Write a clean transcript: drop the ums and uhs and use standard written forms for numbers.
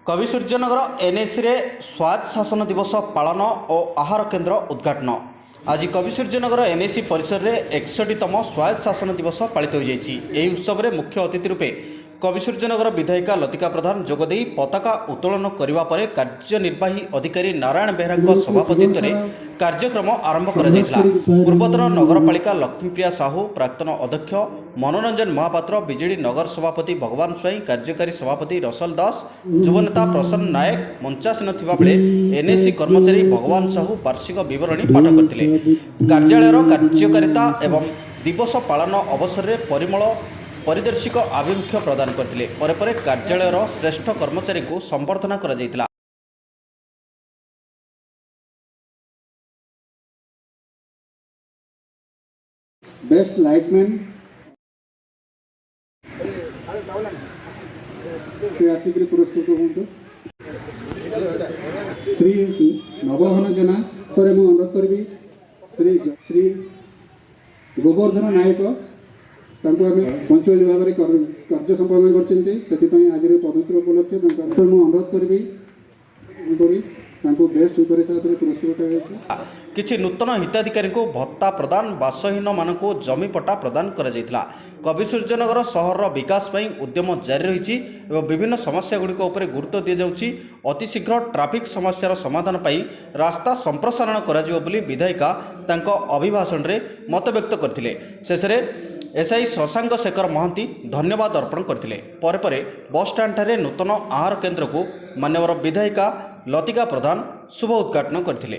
कवि सूर्यनगर एनएसी रे स्वायत्त शासन दिवस पालन और आहार केन्द्र उद्घाटन। आज कवि सूर्यनगर एनएसी परिसर में 61तम स्वायत्त शासन दिवस पालित हो जाएगी। उत्सव में मुख्य अतिथि रूपे कवि सूर्यनगर विधायिका लतिका प्रधान जोगदे पताका उत्तोलन करने पर कार्यनिर्वाही अधिकारी नारायण बेहरा सभापतित्व में कार्यक्रम आरंभ कर पूर्वतन नगरपालिका लक्ष्मीप्रिया साहू, प्राक्तन अध्यक्ष मनोरंजन महापात्र, बीजेडी नगर सभापति भगवान स्वाई, कार्यकारी सभापति रसल दास, युवनेता प्रसन्न नायक मंचासीन थिबा बेले एनएसी कर्मचारी भगवान साहू वार्षिक विवरणी पाठ करथिले। कार्यालयर कार्यकारिता एवं दिवस पालन अवसर में परिमल परिदर्शिक आभिमुख्य प्रदान करथिले। परे परे कार्यालयर श्रेष्ठ कर्मचारी को संबर्धना करा जायतिला। बेस्ट लाइटमैन से आसिक पुरस्कृत हूँ श्री नवहन जेना पर मु अनुरोध करी श्री गोवर्धन नायक पंचुअली भाव में कार्य संपादन कर आज पवित्र उपलक्ष्य अनुरोध करी बेस्ट सुपर पुरस्कृत किछि नूतन हिताधिकारी को भत्ता प्रदान, बासहीन मानक जमी पट्टा प्रदान करा जायतिला। कवि सूर्यनगर सहर विकास पई उद्यम जारी रही और विभिन्न समस्या गुड़िक उपर गुरुत्व दि जाउछि। अतिशीघ्र ट्राफिक समस्यार समाधान पई रास्ता संप्रसारण करा जिवो बोली विधायिका तांको अभिभाषण रे मत व्यक्त करथिले। शेषरे एसआई शशांक शेखर महांती धन्यवाद अर्पण करथिले। परे परे बस स्टाण्ड ठारे नूतन आहार केन्द्र को मान्यवर विधायिका लतिका प्रधान शुभ उद्घाटन करथिले।